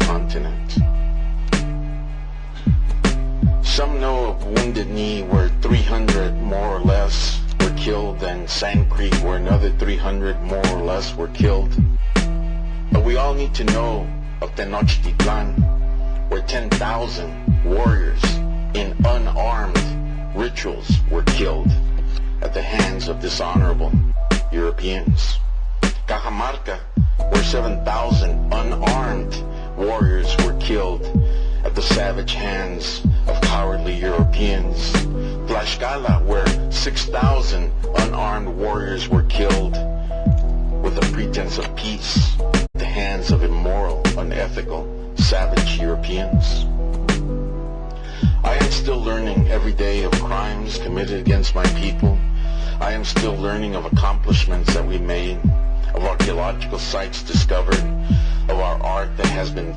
continent. Some know of Wounded Knee where 300 more or less were killed, and Sand Creek where another 300 more or less were killed. But we all need to know of Tenochtitlan, where 10,000 warriors in unarmed rituals were killed at the hands of dishonorable Europeans. Cajamarca, where 7,000 unarmed warriors were killed at the savage hands of cowardly Europeans. Tlaxcala, where 6,000 unarmed warriors were killed with the pretense of peace at the hands of immoral, unethical, savage Europeans. I am still learning every day of crimes committed against my people. I am still learning of accomplishments that we made, of archaeological sites discovered, of our art that has been